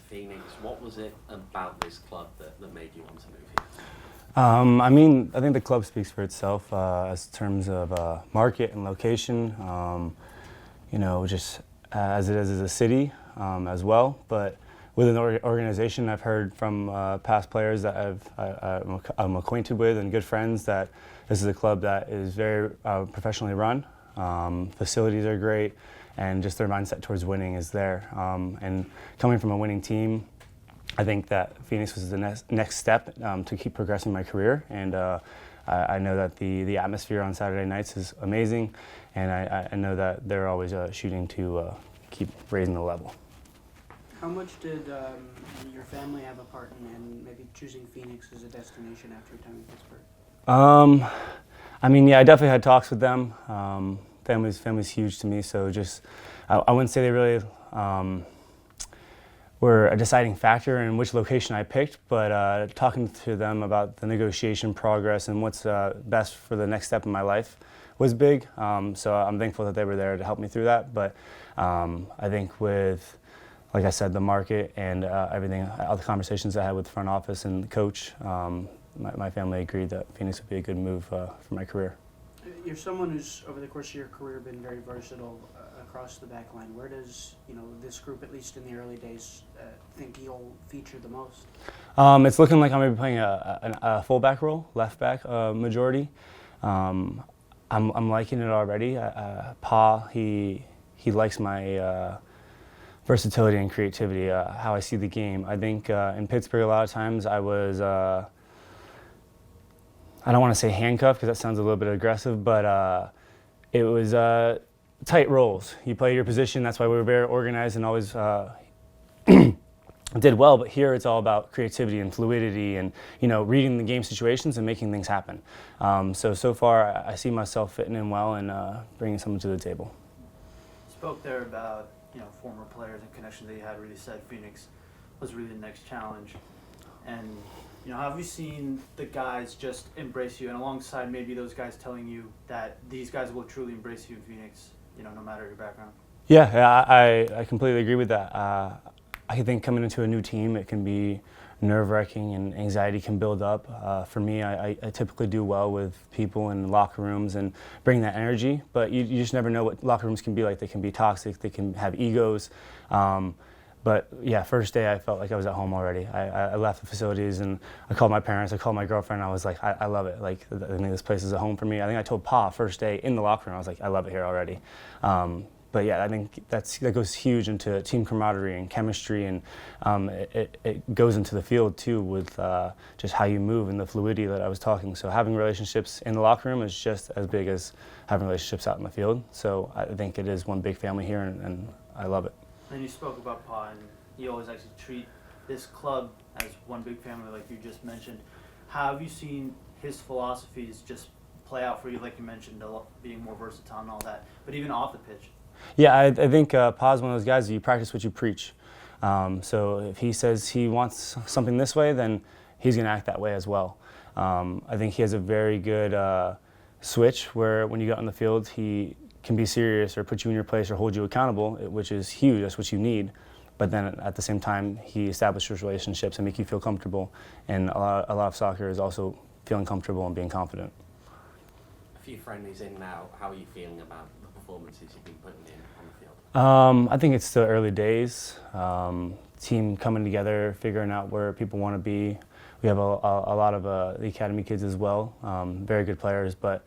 Phoenix. What was it about this club that made you want to move here? I mean, I think the club speaks for itself as terms of market and location. Just as it is as a city as well. But with an organization, I've heard from past players that I'm acquainted with and good friends that this is a club that is very professionally run. Facilities are great, and just their mindset towards winning is there. And coming from a winning team, I think that Phoenix was the next step to keep progressing my career. And I know that the atmosphere on Saturday nights is amazing, and I know that they're always shooting to keep raising the level. How much did your family have a part in maybe choosing Phoenix as a destination after your time in Pittsburgh? I mean, yeah, I definitely had talks with them. Family's huge to me, so just I wouldn't say they really were a deciding factor in which location I picked, but talking to them about the negotiation progress and what's best for the next step in my life was big. So I'm thankful that they were there to help me through that. But I think with, like I said, the market and everything, all the conversations I had with the front office and the coach, my family agreed that Phoenix would be a good move for my career. You're someone who's, over the course of your career, been very versatile across the back line. Where does this group, at least in the early days, think you'll feature the most? It's looking like I'm going to be playing a fullback role, left back majority. I'm liking it already. Pa, he likes my versatility and creativity, how I see the game. I think in Pittsburgh a lot of times I was, I don't want to say handcuffed because that sounds a little bit aggressive, but it was tight roles. You play your position, that's why we were very organized and always did well, but here it's all about creativity and fluidity and reading the game situations and making things happen. So far I see myself fitting in well and bringing something to the table. You spoke there about former players and connections that you had. Really said Phoenix was really the next challenge, and have you seen the guys just embrace you, and alongside maybe those guys telling you that these guys will truly embrace you in Phoenix, no matter your background? Yeah, I completely agree with that. I think coming into a new team, it can be nerve-wracking and anxiety can build up. For me, I typically do well with people in locker rooms and bring that energy, but you just never know what locker rooms can be like. They can be toxic, they can have egos. But yeah, first day I felt like I was at home already. I left the facilities and I called my parents, I called my girlfriend, I was like, I love it. Like, I think this place is a home for me. I think I told Pa first day in the locker room, I was like, I love it here already. But yeah, I think that goes huge into team camaraderie and chemistry, and it goes into the field too with just how you move and the fluidity that I was talking. So having relationships in the locker room is just as big as having relationships out in the field. So I think it is one big family here, and I love it. And you spoke about Pa, and you always actually treat this club as one big family, like you just mentioned. How have you seen his philosophies just play out for you, like you mentioned, being more versatile and all that, but even off the pitch? Yeah, I think Pa's one of those guys that you practice what you preach. So if he says he wants something this way, then he's going to act that way as well. I think he has a very good switch where when you get on the field, he can be serious or put you in your place or hold you accountable, which is huge. That's what you need. But then at the same time, he establishes relationships and make you feel comfortable. And a lot of soccer is also feeling comfortable and being confident. A few friendlies in now. How are you feeling about the performances you've been putting in on the field? I think it's still early days. Team coming together, figuring out where people want to be. We have a lot of the academy kids as well, very good players, but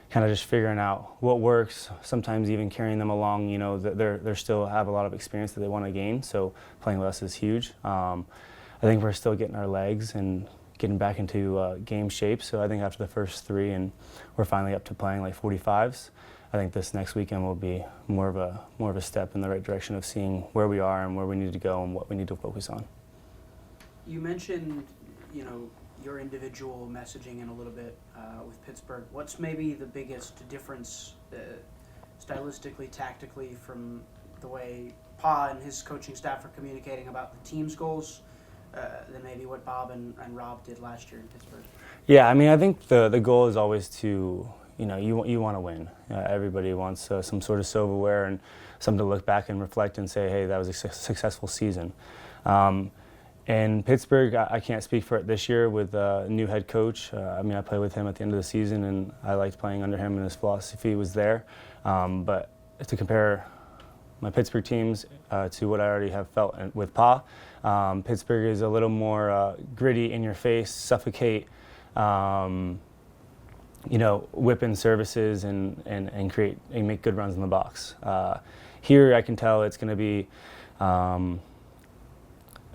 kind of just figuring out what works, sometimes even carrying them along. They still have a lot of experience that they want to gain, so playing with us is huge. I think we're still getting our legs and getting back into game shape, so I think after the first three and we're finally up to playing like 45s, I think this next weekend will be more of a step in the right direction of seeing where we are and where we need to go and what we need to focus on. You mentioned, your individual messaging in a little bit with Pittsburgh. What's maybe the biggest difference stylistically, tactically, from the way Pa and his coaching staff are communicating about the team's goals than maybe what Bob and Rob did last year in Pittsburgh? Yeah, I mean, I think the goal is always to, you want to win. Everybody wants some sort of silverware and something to look back and reflect and say, hey, that was a successful season. In Pittsburgh, I can't speak for it this year with a new head coach. I mean, I played with him at the end of the season, and I liked playing under him, and his philosophy was there. But to compare my Pittsburgh teams to what I already have felt with Pa, Pittsburgh is a little more gritty, in your face, suffocate, whip in services and create and make good runs in the box. Here, I can tell it's going to be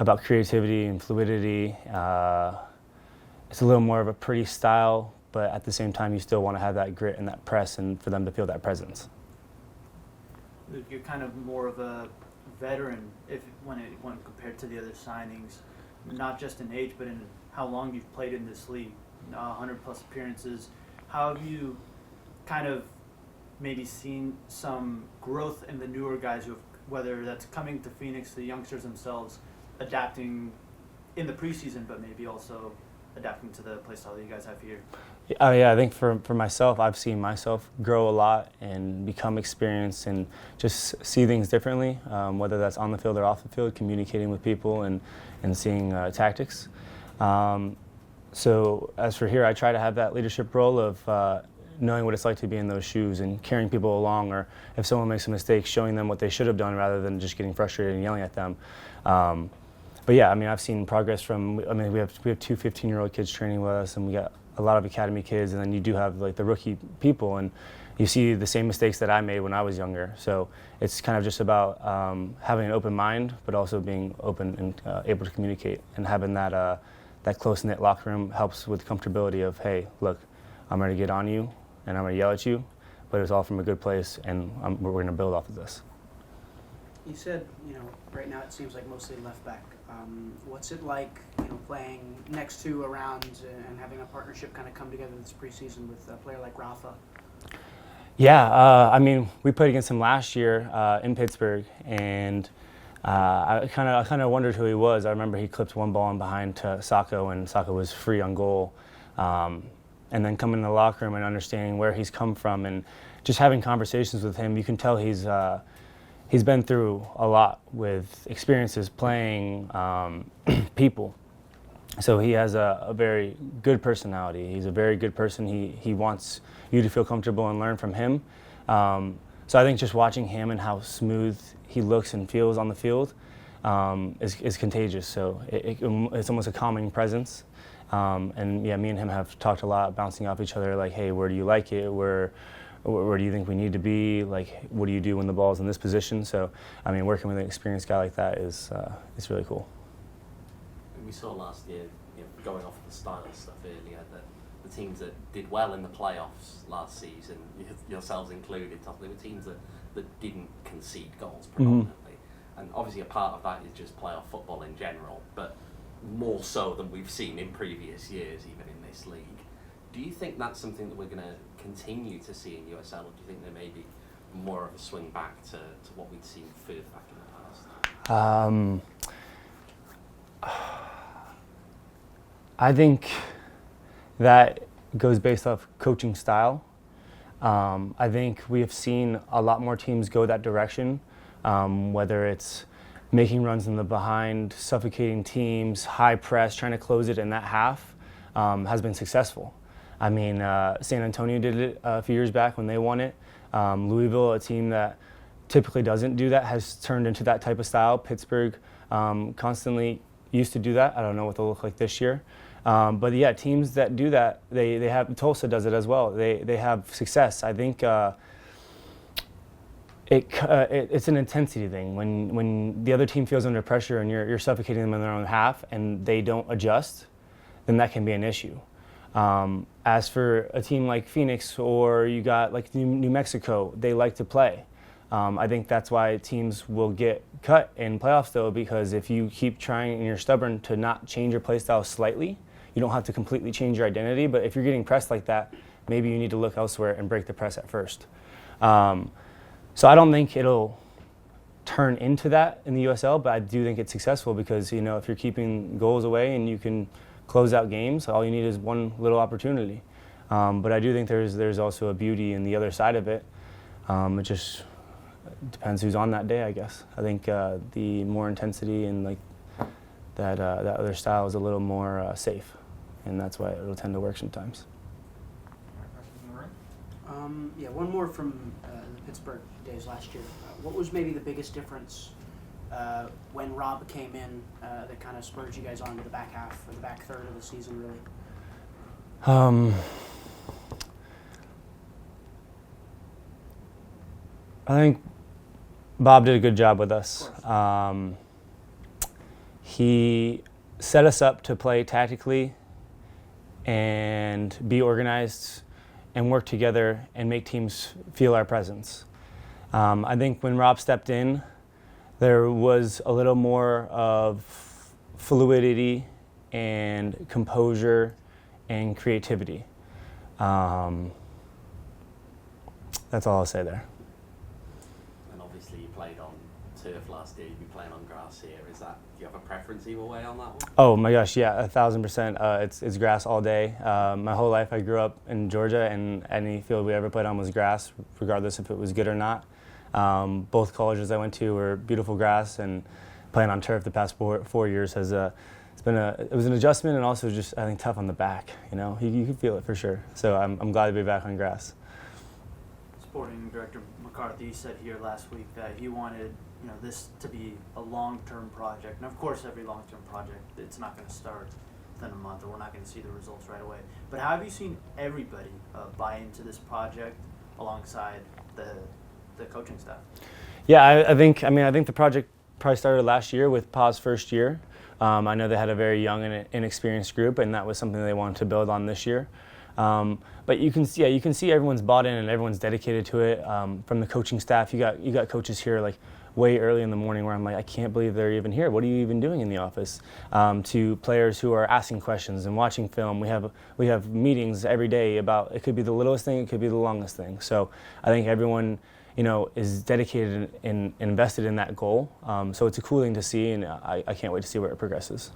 about creativity and fluidity. It's a little more of a pretty style, but at the same time, you still want to have that grit and that press, and for them to feel that presence. You're kind of more of a veteran when compared to the other signings, not just in age, but in how long you've played in this league, 100-plus appearances. How have you kind of maybe seen some growth in the newer guys, whether that's coming to Phoenix, the youngsters themselves, adapting in the preseason, but maybe also adapting to the play style that you guys have here? Yeah, I think for myself, I've seen myself grow a lot and become experienced and just see things differently, whether that's on the field or off the field, communicating with people and seeing tactics. So as for here, I try to have that leadership role of knowing what it's like to be in those shoes and carrying people along, or if someone makes a mistake, showing them what they should have done rather than just getting frustrated and yelling at them. But yeah, I mean, I've seen progress we have two 15-year-old kids training with us, and we got a lot of academy kids, and then you do have like the rookie people, and you see the same mistakes that I made when I was younger. So it's kind of just about having an open mind, but also being open and able to communicate, and having that close-knit locker room helps with comfortability of, hey, look, I'm ready to get on you, and I'm going to yell at you, but it's all from a good place, and we're going to build off of this. You said, right now it seems like mostly left back. What's it like, playing next to around and having a partnership kind of come together this preseason with a player like Rafa? Yeah, I mean, we played against him last year in Pittsburgh, and I kind of wondered who he was. I remember he clipped one ball in behind to Sacco, and Sacco was free on goal. And then coming in the locker room and understanding where he's come from and just having conversations with him, you can tell he's been through a lot with experiences playing people. So he has a very good personality. He's a very good person. He wants you to feel comfortable and learn from him. So I think just watching him and how smooth he looks and feels on the field is contagious. So it's almost a calming presence. And yeah, me and him have talked a lot, bouncing off each other, like, hey, where do you like it? Where do you think we need to be? Like, what do you do when the ball's in this position? So, I mean, working with an experienced guy like that is really cool. We saw last year, going off the style stuff earlier, that the teams that did well in the playoffs last season, yourselves included, they were teams that didn't concede goals predominantly. Mm-hmm. And obviously a part of that is just playoff football in general, but more so than we've seen in previous years, even in this league. Do you think that's something that we're going to continue to see in USL, or do you think there may be more of a swing back to what we'd seen further back in the past? I think that goes based off coaching style. I think we have seen a lot more teams go that direction, whether it's making runs in the behind, suffocating teams, high press, trying to close it in that half, has been successful. I mean, San Antonio did it a few years back when they won it. Louisville, a team that typically doesn't do that, has turned into that type of style. Pittsburgh constantly used to do that. I don't know what they'll look like this year. But yeah, teams that do that, they have, Tulsa does it as well. They have success. I think it's an intensity thing. When the other team feels under pressure and you're suffocating them in their own half and they don't adjust, then that can be an issue. As for a team like Phoenix, or you got like New Mexico, they like to play. I think that's why teams will get cut in playoffs, though, because if you keep trying and you're stubborn to not change your play style slightly, you don't have to completely change your identity. But if you're getting pressed like that, maybe you need to look elsewhere and break the press at first. So I don't think it'll turn into that in the USL, but I do think it's successful because, if you're keeping goals away and you can close out games, all you need is one little opportunity. But I do think there's also a beauty in the other side of it. It just depends who's on that day, I guess. I think the more intensity and like that other style is a little more safe, and that's why it'll tend to work sometimes. Yeah, one more from the Pittsburgh days last year. What was maybe the biggest difference when Rob came in that kind of spurred you guys on to the back half or the back third of the season, really? I think Bob did a good job with us. He set us up to play tactically and be organized and work together and make teams feel our presence. I think when Rob stepped in, there was a little more of fluidity and composure and creativity. That's all I'll say there. And obviously you played on turf last year, you'll be playing on grass here. Do you have a preference either way on that one? Oh my gosh, yeah, 1,000%. It's grass all day. My whole life I grew up in Georgia, and any field we ever played on was grass, regardless if it was good or not. Both colleges I went to were beautiful grass, and playing on turf the past 4 years has it was an adjustment, and also just I think tough on the back. You know, you can feel it for sure. So I'm glad to be back on grass. Sporting Director McCarthy said here last week that he wanted this to be a long-term project. And of course, every long-term project, it's not going to start within a month, or we're not going to see the results right away. But how have you seen everybody buy into this project alongside the coaching staff? Yeah, I think the project probably started last year with Pa's first year. I know they had a very young and inexperienced group, and that was something they wanted to build on this year. But you can see everyone's bought in and everyone's dedicated to it. From the coaching staff, you got coaches here like way early in the morning where I'm like, I can't believe they're even here. What are you even doing in the office? To players who are asking questions and watching film. We have meetings every day about, it could be the littlest thing, it could be the longest thing. So I think everyone is dedicated and invested in that goal. So it's a cool thing to see, and I can't wait to see where it progresses.